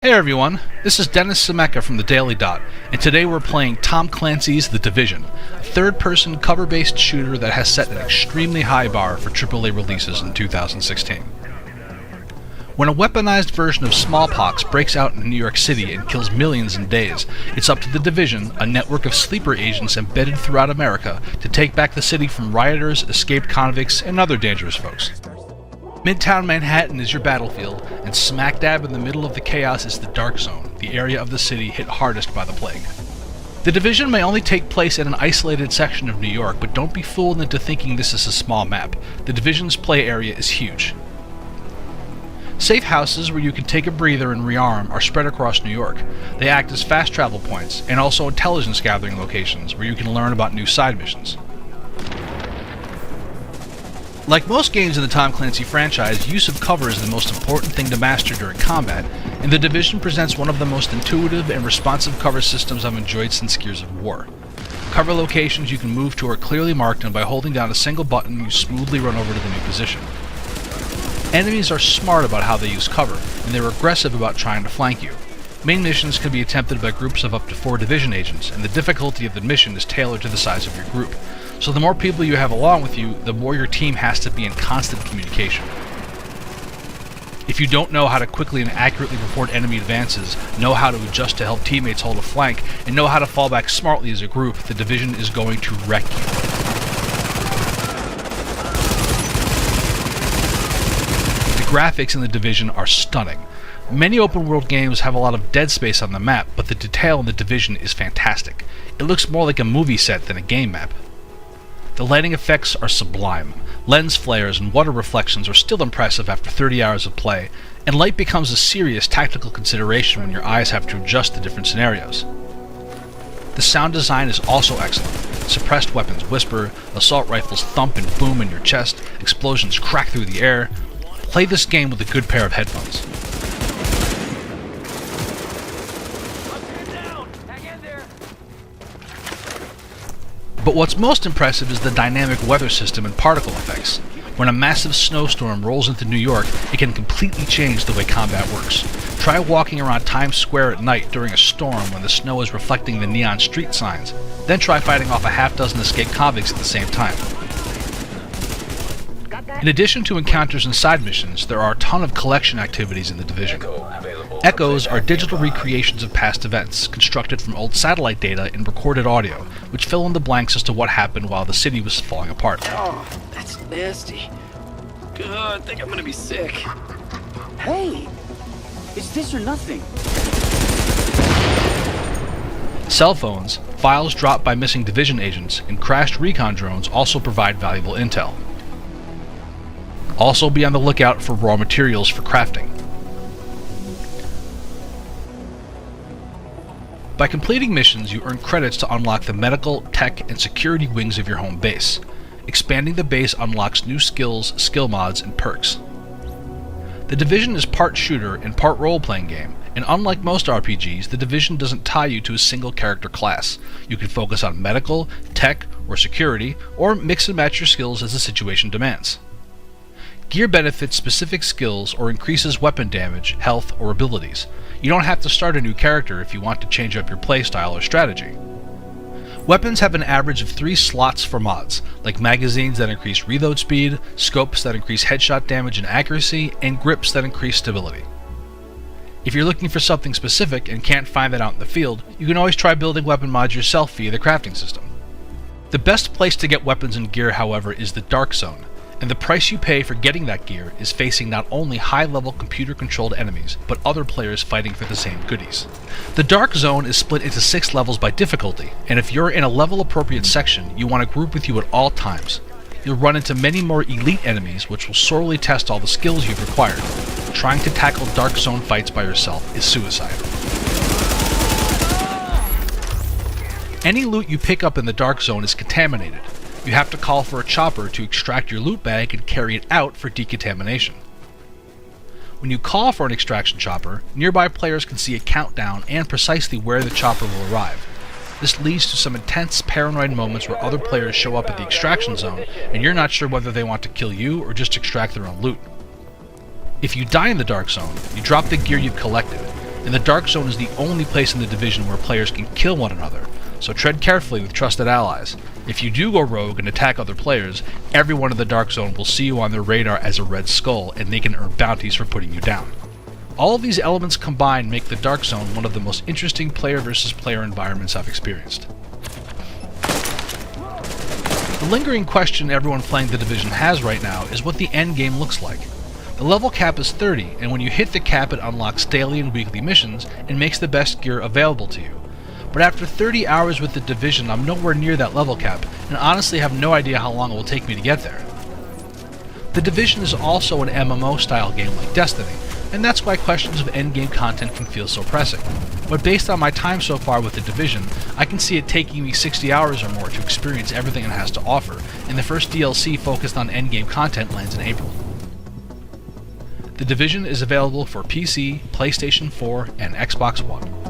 Hey everyone, this is Dennis Semeka from the Daily Dot, and today we're playing Tom Clancy's The Division, a third-person cover-based shooter that has set an extremely high bar for AAA releases in 2016. When a weaponized version of smallpox breaks out in New York City and kills millions in days, it's up to the Division, a network of sleeper agents embedded throughout America, to take back the city from rioters, escaped convicts, and other dangerous folks. Midtown Manhattan is your battlefield, and smack dab in the middle of the chaos is the Dark Zone, the area of the city hit hardest by the plague. The Division may only take place in an isolated section of New York, but don't be fooled into thinking this is a small map. The Division's play area is huge. Safe houses where you can take a breather and rearm are spread across New York. They act as fast travel points, and also intelligence gathering locations where you can learn about new side missions. Like most games in the Tom Clancy franchise, use of cover is the most important thing to master during combat, and The Division presents one of the most intuitive and responsive cover systems I've enjoyed since Gears of War. Cover locations you can move to are clearly marked, and by holding down a single button, you smoothly run over to the new position. Enemies are smart about how they use cover, and they're aggressive about trying to flank you. Main missions can be attempted by groups of up to 4 Division agents, and the difficulty of the mission is tailored to the size of your group. So the more people you have along with you, the more your team has to be in constant communication. If you don't know how to quickly and accurately report enemy advances, know how to adjust to help teammates hold a flank, and know how to fall back smartly as a group, the Division is going to wreck you. The graphics in the Division are stunning. Many open-world games have a lot of dead space on the map, but the detail in the Division is fantastic. It looks more like a movie set than a game map. The lighting effects are sublime. Lens flares and water reflections are still impressive after 30 hours of play, and light becomes a serious tactical consideration when your eyes have to adjust to different scenarios. The sound design is also excellent. Suppressed weapons whisper, assault rifles thump and boom in your chest, explosions crack through the air. Play this game with a good pair of headphones. But what's most impressive is the dynamic weather system and particle effects. When a massive snowstorm rolls into New York, it can completely change the way combat works. Try walking around Times Square at night during a storm when the snow is reflecting the neon street signs. Then try fighting off a half-dozen escaped convicts at the same time. In addition to encounters and side missions, there are a ton of collection activities in the Division. Echoes are digital recreations of past events, constructed from old satellite data and recorded audio, which fill in the blanks as to what happened while the city was falling apart. Oh, that's nasty. Good, I think I'm gonna be sick. Hey, it's this or nothing. Cell phones, files dropped by missing Division agents, and crashed recon drones also provide valuable intel. Also be on the lookout for raw materials for crafting. By completing missions, you earn credits to unlock the medical, tech, and security wings of your home base. Expanding the base unlocks new skills, skill mods, and perks. The Division is part shooter and part role-playing game, and unlike most RPGs, the Division doesn't tie you to a single character class. You can focus on medical, tech, or security, or mix and match your skills as the situation demands. Gear benefits specific skills or increases weapon damage, health, or abilities. You don't have to start a new character if you want to change up your playstyle or strategy. Weapons have an average of 3 slots for mods, like magazines that increase reload speed, scopes that increase headshot damage and accuracy, and grips that increase stability. If you're looking for something specific and can't find that out in the field, you can always try building weapon mods yourself via the crafting system. The best place to get weapons and gear, however, is the Dark Zone, and the price you pay for getting that gear is facing not only high-level computer-controlled enemies, but other players fighting for the same goodies. The Dark Zone is split into 6 levels by difficulty, and if you're in a level-appropriate section, you want a group with you at all times. You'll run into many more elite enemies, which will sorely test all the skills you've acquired. Trying to tackle Dark Zone fights by yourself is suicide. Any loot you pick up in the Dark Zone is contaminated. You have to call for a chopper to extract your loot bag and carry it out for decontamination. When you call for an extraction chopper, nearby players can see a countdown and precisely where the chopper will arrive. This leads to some intense paranoid moments where other players show up at the extraction zone and you're not sure whether they want to kill you or just extract their own loot. If you die in the Dark Zone, you drop the gear you've collected. and the Dark Zone is the only place in the Division where players can kill one another, so tread carefully with trusted allies. If you do go rogue and attack other players, everyone in the Dark Zone will see you on their radar as a Red Skull, and they can earn bounties for putting you down. All of these elements combined make the Dark Zone one of the most interesting player versus player environments I've experienced. The lingering question everyone playing the Division has right now is what the end game looks like. The level cap is 30, and when you hit the cap it unlocks daily and weekly missions and makes the best gear available to you. But after 30 hours with the Division, I'm nowhere near that level cap, and honestly have no idea how long it will take me to get there. The Division is also an MMO style game like Destiny, and that's why questions of endgame content can feel so pressing. But based on my time so far with the Division, I can see it taking me 60 hours or more to experience everything it has to offer, and the first DLC focused on endgame content lands in April. The Division is available for PC, PlayStation 4, and Xbox One.